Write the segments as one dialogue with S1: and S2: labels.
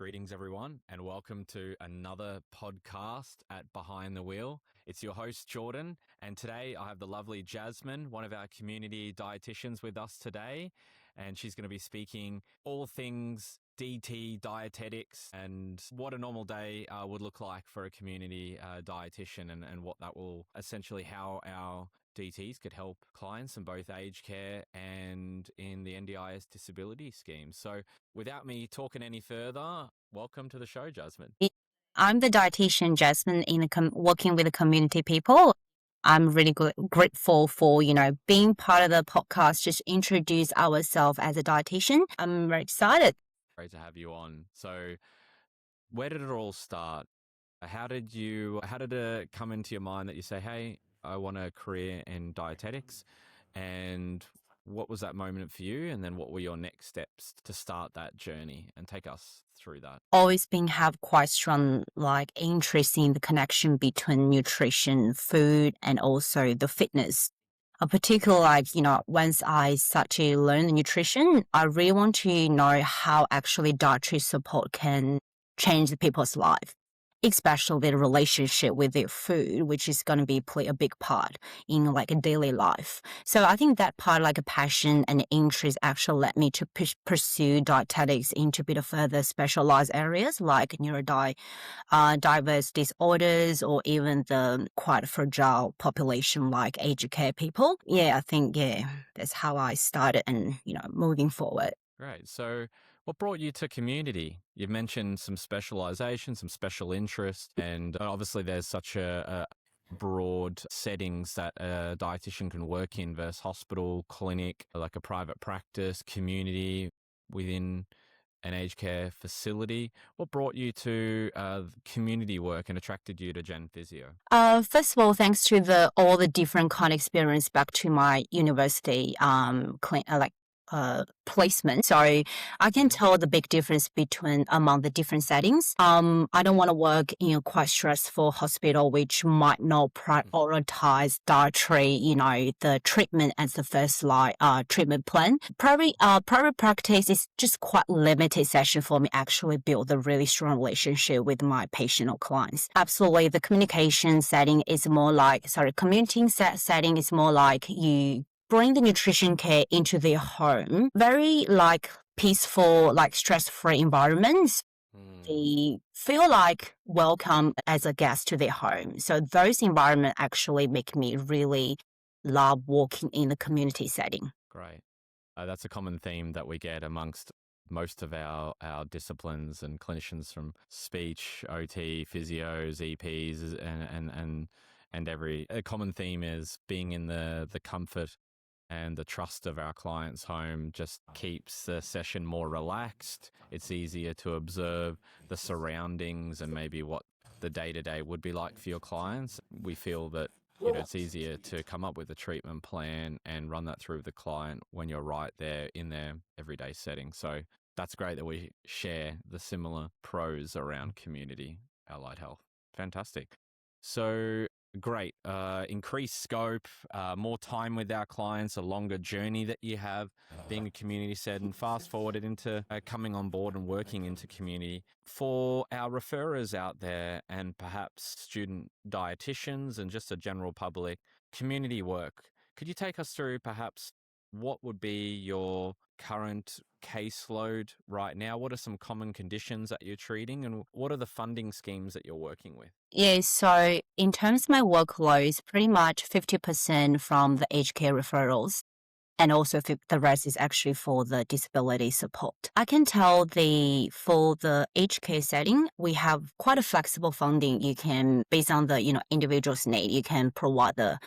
S1: Greetings, everyone, and welcome to another podcast at Behind the Wheel. It's your host, Jordan, and today I have the lovely Jasmine, one of our community dietitians, with us today, and she's going to be speaking all things DT, dietetics, and what a normal day would look like for a community dietitian and what that will essentially how our DTs could help clients in both aged care and in the NDIS disability scheme. So without me talking any further, welcome to the show, Jasmine.
S2: I'm the dietitian Jasmine in working with the community people. I'm really grateful for, being part of the podcast, just introduce ourselves as a dietitian. I'm very excited.
S1: Great to have you on. So where did it all start? How did it come into your mind that you say, hey, I want a career in dietetics? And what was that moment for you? And then what were your next steps to start that journey, and take us through that?
S2: Always have quite strong interest in the connection between nutrition, food, and also the fitness. Particularly, once I start to learn the nutrition, I really want to know how actually dietary support can change the people's life, especially their relationship with their food, which is going to play a big part in a daily life. So I think that part, a passion and interest, actually led me to pursue dietetics into a bit of further specialized areas like neurodiverse disorders, or even the quite fragile population like aged care people. I think that's how I started, and moving forward.
S1: Great. So what brought you to community? You've mentioned some specialization, some special interest, and obviously there's such a broad settings that a dietitian can work in versus hospital, clinic, like a private practice, community within an aged care facility. What brought you to community work and attracted you to Gen Physio?
S2: First of all, thanks to all the different kind of experience back to my university placement. So I can tell the big difference among the different settings. I don't want to work in a quite stressful hospital, which might not prioritize dietary, the treatment as the first line treatment plan. Private practice is just quite limited session for me actually build a really strong relationship with my patient or clients. Absolutely, the communication setting is community setting is more like you bring the nutrition care into their home. Very peaceful, stress-free environments. They feel welcome as a guest to their home. So those environments actually make me really love working in the community setting.
S1: Great. That's a common theme that we get amongst most of our disciplines and clinicians, from speech, OT, physios, EPs, and a common theme is being in the comfort and the trust of our client's home just keeps the session more relaxed. It's easier to observe the surroundings and maybe what the day-to-day would be like for your clients. We feel that it's easier to come up with a treatment plan and run that through the client when you're right there in their everyday setting. So that's great that we share the similar pros around community allied health. Fantastic. So great. Increased scope, more time with our clients, a longer journey that you have being a community setting, fast forwarded into coming on board and working into community. For our referrers out there and perhaps student dietitians and just a general public, community work, could you take us through perhaps what would be your current caseload right now? What are some common conditions that you're treating, and what are the funding schemes that you're working with?
S2: Yeah, so in terms of my workload, it's pretty much 50% from the aged care referrals, and also the rest is actually for the disability support. I can tell for the aged care setting, we have quite a flexible funding. You can, based on the individual's need, you can provide the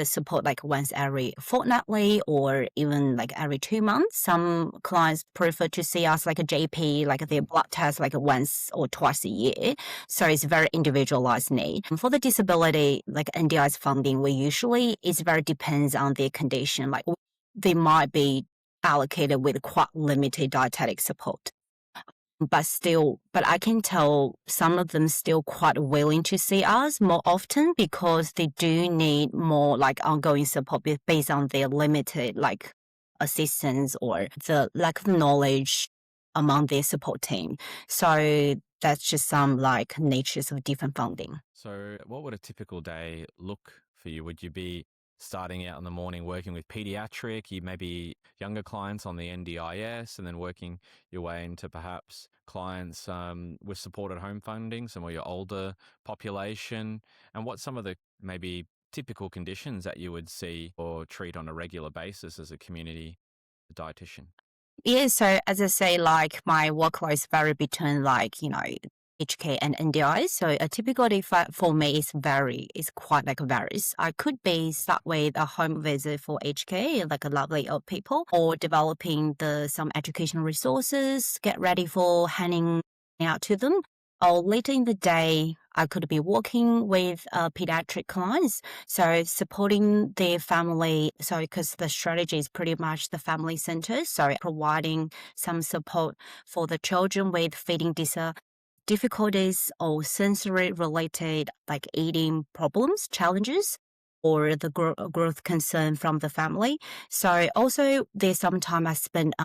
S2: support once every fortnightly, or even every 2 months. Some clients prefer to see us a JP, their blood test once or twice a year. So it's very individualized need. For the disability NDIS funding, it very depends on their condition. They might be allocated with quite limited dietetic support. But I can tell some of them still quite willing to see us more often, because they do need more ongoing support based on their limited assistance or the lack of knowledge among their support team. So that's just some like natures of different funding.
S1: So what would a typical day look for you? Would you be starting out in the morning working with pediatric, you maybe younger clients on the NDIS, and then working your way into perhaps clients with supported home funding, some of your older population, and what some of the maybe typical conditions that you would see or treat on a regular basis as a community dietitian?
S2: Yeah, so as I say, like my workload is vary between like, HK and NDI. So a typical day for me is quite like varies. I could be start with a home visit for HK, like a lovely old people, or developing some educational resources, get ready for handing out to them. Or later in the day, I could be working with pediatric clients, so supporting their family. So because the strategy is pretty much the family center, so providing some support for the children with feeding difficulties or sensory related like eating problems, challenges, or the growth concern from the family. So also there's some time I spend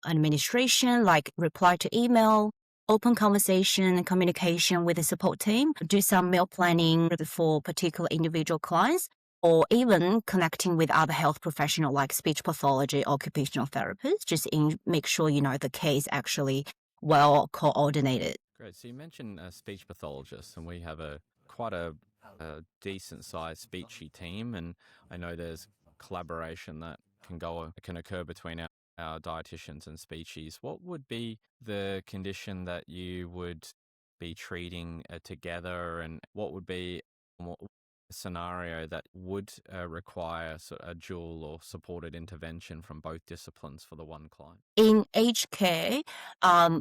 S2: administration, like reply to email, open conversation and communication with the support team, do some meal planning for particular individual clients, or even connecting with other health professional like speech pathology, occupational therapists, make sure, the case actually well coordinated.
S1: Great. So you mentioned a speech pathologist, and we have quite a decent sized speechy team, and I know there's collaboration that can occur between our dietitians and speechies. What would be the condition that you would be treating together, and what would be a scenario that would require a dual or supported intervention from both disciplines for the one client?
S2: In aged care,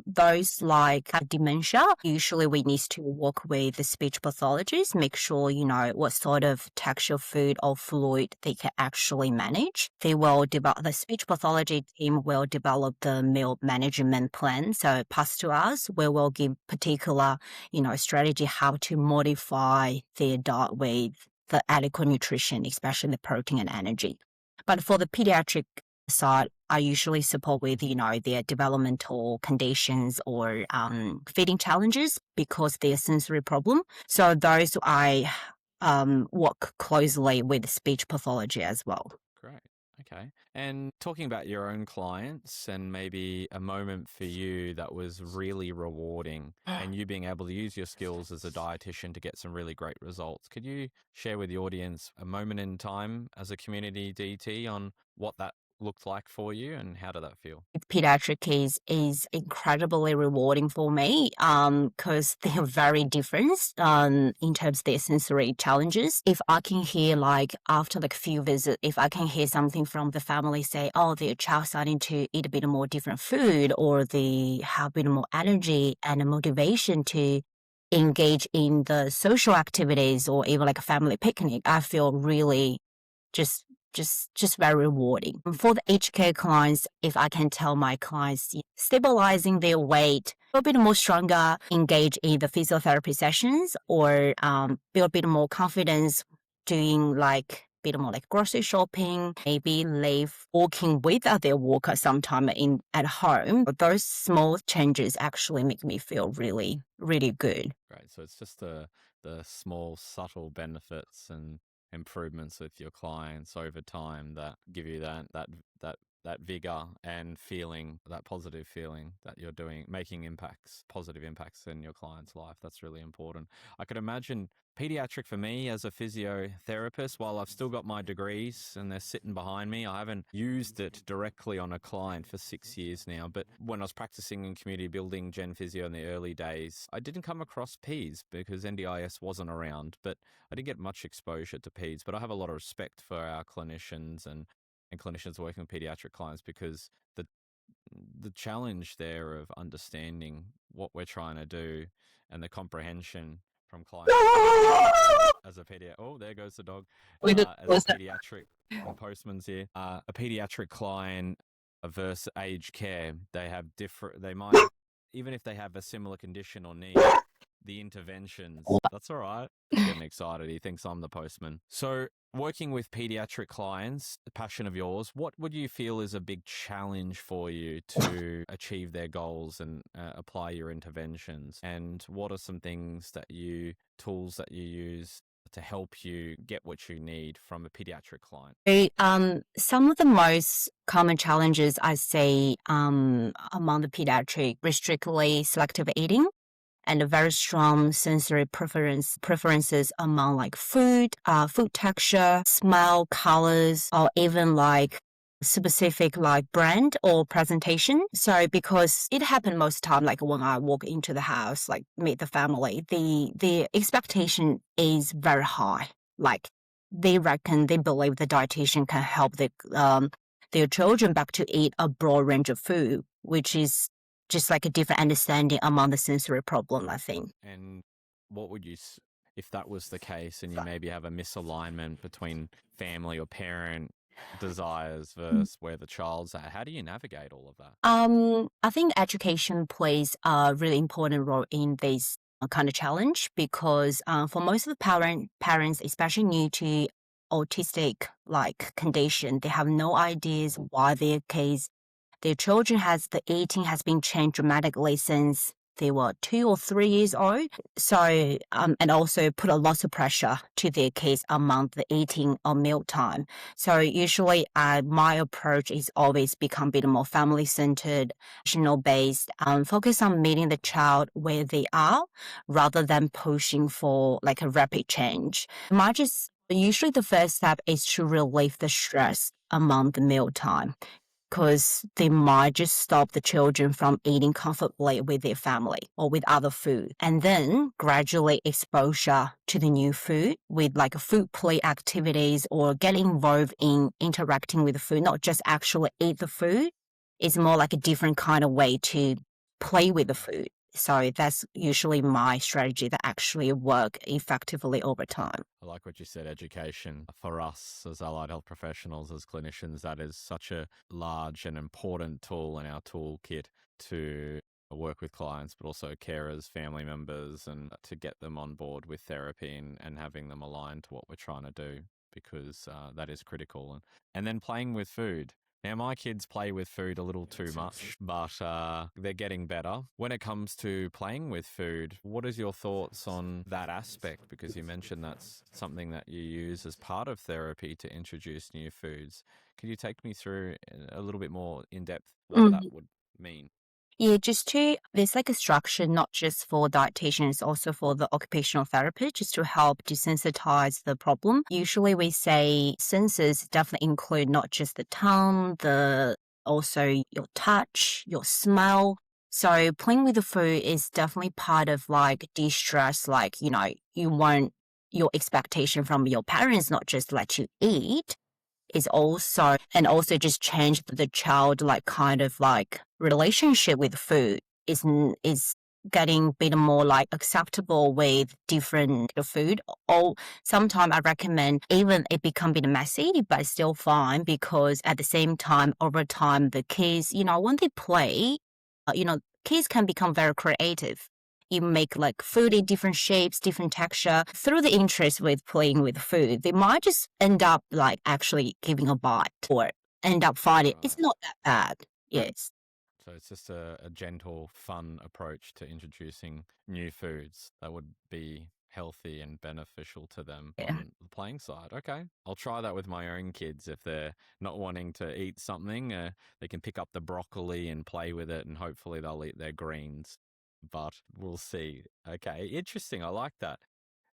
S2: those like have dementia, usually we need to work with the speech pathologist, make sure, what sort of texture food or fluid they can actually manage. The speech pathology team will develop the meal management plan. So pass to us, we will give particular, strategy how to modify their diet with the adequate nutrition, especially the protein and energy. But for the pediatric side, I usually support with, their developmental conditions or feeding challenges because they're sensory problem. So those I work closely with speech pathology as well.
S1: Great. Okay. And talking about your own clients and maybe a moment for you that was really rewarding and you being able to use your skills as a dietitian to get some really great results, could you share with the audience a moment in time as a community DT on what that looked like for you and how did that feel?
S2: Pediatric is incredibly rewarding for me because they're very different in terms of their sensory challenges. If I can hear like after like few visits, if I can hear something from the family say, oh, their child starting to eat a bit more different food or they have a bit more energy and a motivation to engage in the social activities or even like a family picnic, I feel really just very rewarding. For the HK clients, if I can tell my clients stabilizing their weight, a bit more stronger, engage in the physiotherapy sessions or build a bit more confidence doing like a bit more like grocery shopping, maybe leave walking with their walker sometime at home. But those small changes actually make me feel really, really good.
S1: Great. So it's just the small, subtle benefits and improvements with your clients over time that give you that vigor and feeling, that positive feeling that you're making positive impacts in your client's life. That's really important. I could imagine pediatric for me as a physiotherapist, while I've still got my degrees and they're sitting behind me, I haven't used it directly on a client for 6 years now. But when I was practicing in community building Gen Physio in the early days, I didn't come across P's because NDIS wasn't around, but I didn't get much exposure to P's. But I have a lot of respect for our clinicians and clinicians working with pediatric clients because the challenge there of understanding what we're trying to do and the comprehension from clients as a pediatric. Oh, there goes the dog. As a pediatric postman's here, a pediatric client versus aged care, they have different. They might even if they have a similar condition or need, The interventions. That's all right. He's getting excited. He thinks I'm the postman. So, working with pediatric clients, a passion of yours, what would you feel is a big challenge for you to achieve their goals and apply your interventions? And what are some tools that you use to help you get what you need from a pediatric client?
S2: Some of the most common challenges I see among the pediatric strictly selective eating and a very strong sensory preferences among like food, food texture, smell, colors, or even like specific like brand or presentation. So because it happened most time, like when I walk into the house, like meet the family, the expectation is very high. Like they believe the dietitian can help their children back to eat a broad range of food, which is just like a different understanding among the sensory problem, I think.
S1: And what would you, if that was the case, and you maybe have a misalignment between family or parent desires versus where the child's at, how do you navigate all of that?
S2: I think education plays a really important role in this kind of challenge because for most of the parents, especially new to autistic like condition, they have no ideas why their children the eating has been changed dramatically since they were 2 or 3 years old. So, and also put a lot of pressure to their kids among the eating or meal time. So usually, my approach is always become a bit more family-centered, based, focus on meeting the child where they are rather than pushing for like a rapid change. Usually the first step is to relieve the stress among the meal time, because they might just stop the children from eating comfortably with their family or with other food. And then gradually exposure to the new food with like food play activities or get involved in interacting with the food, not just actually eat the food. It's more like a different kind of way to play with the food. So that's usually my strategy that actually work effectively over time.
S1: I like what you said, education. For us as allied health professionals, as clinicians, that is such a large and important tool in our toolkit to work with clients, but also carers, family members, and to get them on board with therapy and having them aligned to what we're trying to do, because that is critical. And then playing with food. Now, my kids play with food a little too much, but they're getting better. When it comes to playing with food, what is your thoughts on that aspect? Because you mentioned that's something that you use as part of therapy to introduce new foods. Could you take me through a little bit more in depth what that would mean?
S2: Yeah, there's like a structure, not just for dietitians, also for the occupational therapist, just to help desensitize the problem. Usually we say senses definitely include not just the tongue, also your touch, your smell. So playing with the food is definitely part of like de-stress, like, your expectation from your parents, not just let you eat, and also just change the child like kind of like relationship with food is getting a bit more like acceptable with different food. Or sometimes I recommend even it become a bit messy, but it's still fine, because at the same time, over time, the kids, when they play, kids can become very creative. You make like food in different shapes, different texture. Through the interest with playing with food, they might just end up like actually giving a bite or end up finding it's not that bad. Yes.
S1: So it's just a gentle, fun approach to introducing new foods that would be healthy and beneficial to them
S2: Yeah.
S1: on the playing side. Okay. I'll try that with my own kids. If they're not wanting to eat something, they can pick up the broccoli and play with it, and hopefully they'll eat their greens. But we'll see. Okay. Interesting. I like that.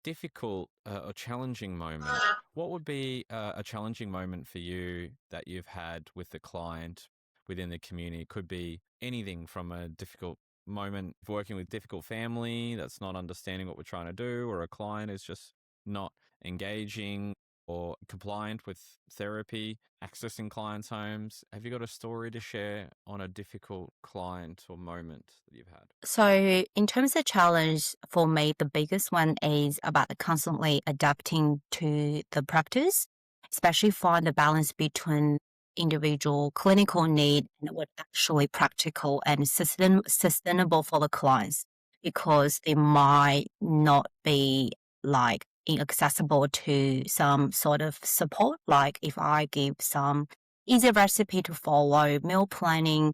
S1: Difficult or challenging moment. What would be a challenging moment for you that you've had with the client within the community? It could be anything from a difficult moment of working with difficult family that's not understanding what we're trying to do, or a client is just not engaging or compliant with therapy, accessing clients' homes. Have you got a story to share on a difficult client or moment that you've had?
S2: So in terms of challenge, for me, the biggest one is about constantly adapting to the practice, especially find the balance between individual clinical need and what actually practical and sustainable for the clients. because they might not be like inaccessible to some sort of support. Like if I give some easy recipe to follow, meal planning,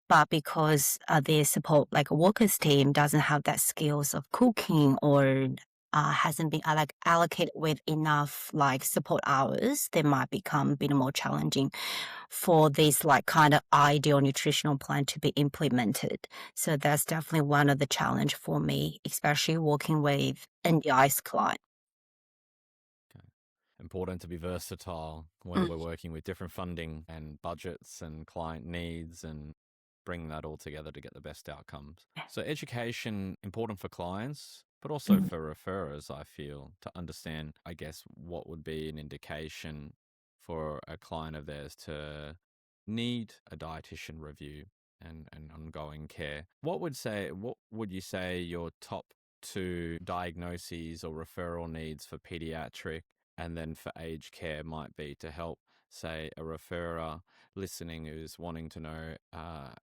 S2: but because their support, like a workers team, doesn't have that skills of cooking or hasn't been allocated with enough like support hours, they might become a bit more challenging for this like kind of ideal nutritional plan to be implemented. So that's definitely one of the challenge for me, especially working with NDI's client.
S1: Okay. Important to be versatile when we're working with different funding and budgets and client needs and bring that all together to get the best outcomes. So education important for clients, but also
S2: Mm.
S1: for referrers, I feel, to understand, I guess, what would be an indication for a client of theirs to need a dietitian review and ongoing care. What would you say your top two diagnoses or referral needs for pediatric and then for aged care might be to help, say, a referrer listening who's wanting to know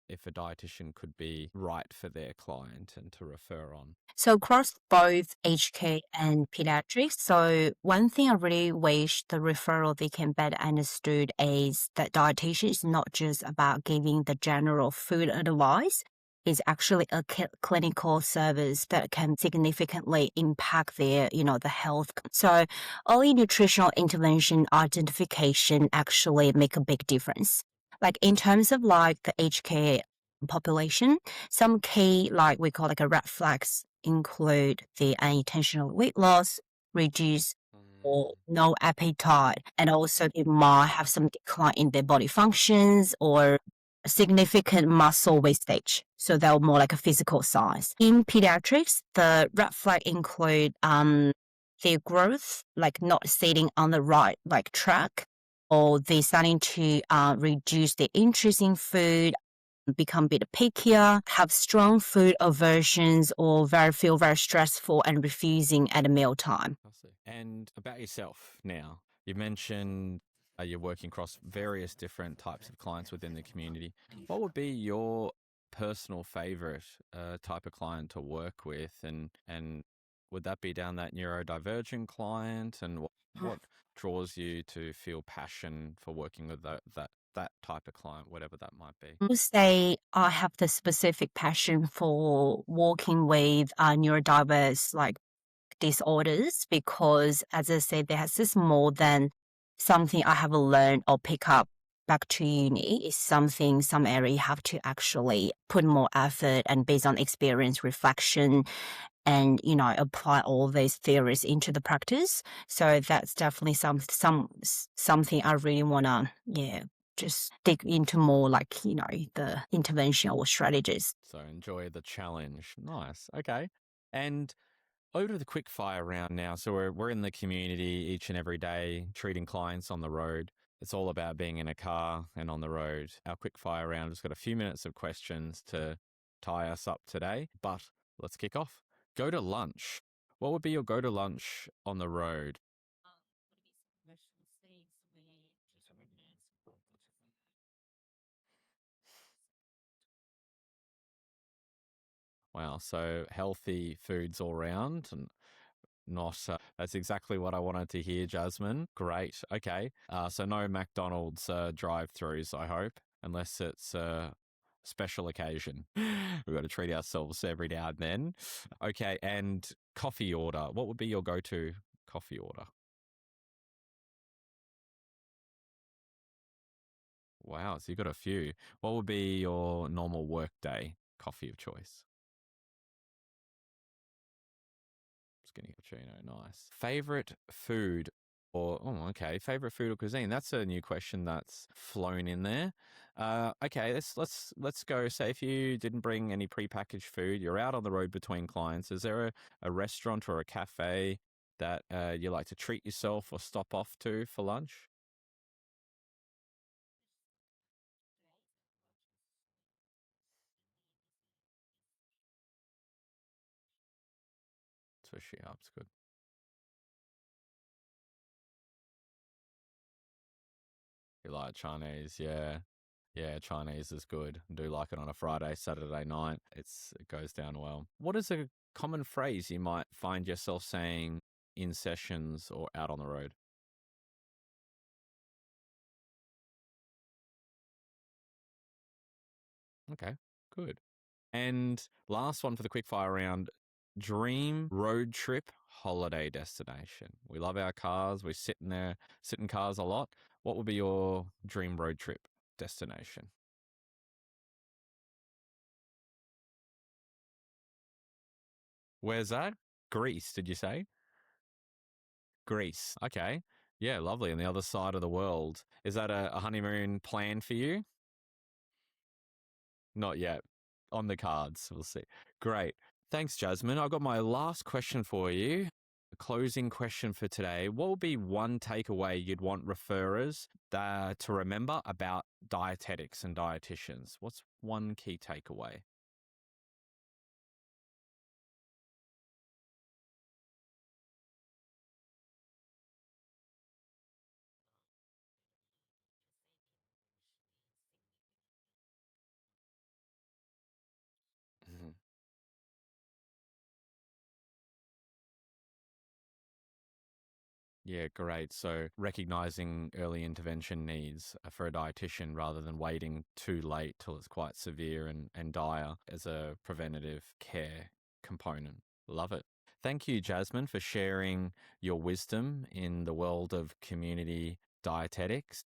S1: if a dietitian could be right for their client and to refer on?
S2: So across both HK and pediatrics, so one thing I really wish the referral they can better understood is that dietitian is not just about giving the general food advice. It's actually a clinical service that can significantly impact their, the health. So early nutritional intervention identification actually make a big difference. Like in terms of like the HK population, some key, like we call like a red flags include the unintentional weight loss, reduce or no appetite, and also they might have some decline in their body functions or significant muscle wastage. So they're more like a physical size. In pediatrics, the red flag include their growth, like not sitting on the right like track, or they're starting to reduce their interest in food, become a bit pickier, have strong food aversions, or feel very stressful and refusing at a mealtime.
S1: I see. And about yourself now, you mentioned you're working across various different types of clients within the community. What would be your personal favorite type of client to work with, and would that be down that neurodivergent client, and what draws you to feel passion for working with that type of client, whatever that might be?
S2: I would say I have the specific passion for working with neurodiverse like disorders because, as I said, this is more than something I have learned or pick up back to uni. It's something, some area you have to actually put more effort and based on experience, reflection, and apply all these theories into the practice. So that's definitely something I really wanna just dig into more, like the intervention or strategies.
S1: So enjoy the challenge. Nice. Okay. And over to the quick fire round now. So we're in the community each and every day, treating clients on the road. It's all about being in a car and on the road. Our quick fire round has got a few minutes of questions to tie us up today, but let's kick off. Go to lunch. What would be your go to lunch on the road? Wow, so healthy foods all round and not. That's exactly what I wanted to hear, Jasmine. Great. Okay. So no McDonald's drive-throughs, I hope, unless it's a special occasion. We've got to treat ourselves every now and then. Okay. And coffee order. What would be your go-to coffee order? Wow. So you've got a few. What would be your normal workday coffee of choice? Skinny cappuccino, nice. Favorite food favorite food or cuisine. That's a new question that's flown in there. Okay, let's go. Say if you didn't bring any prepackaged food, you're out on the road between clients. Is there a restaurant or a cafe that you like to treat yourself or stop off to for lunch? Sushi Hub's good. You like Chinese, yeah. Yeah, Chinese is good. Do like it on a Friday, Saturday night. It goes down well. What is a common phrase you might find yourself saying in sessions or out on the road? Okay, good. And last one for the quickfire round, dream road trip holiday destination. We love our cars. We sit in cars a lot. What would be your dream road trip destination? Where's that? Greece, did you say? Greece. Okay. Yeah, lovely. On the other side of the world. Is that a honeymoon plan for you? Not yet. On the cards. We'll see. Great. Thanks, Jasmine. I've got my last question for you. A closing question for today. What would be one takeaway you'd want referrers to remember about dietetics and dietitians? What's one key takeaway? Mhm. Yeah, great. So recognizing early intervention needs for a dietitian rather than waiting too late till it's quite severe and dire as a preventative care component. Love it. Thank you, Jasmine, for sharing your wisdom in the world of community dietetics.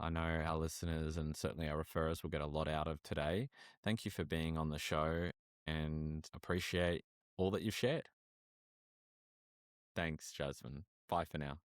S1: I know our listeners and certainly our referrers will get a lot out of today. Thank you for being on the show and appreciate all that you've shared. Thanks, Jasmine. Bye for now.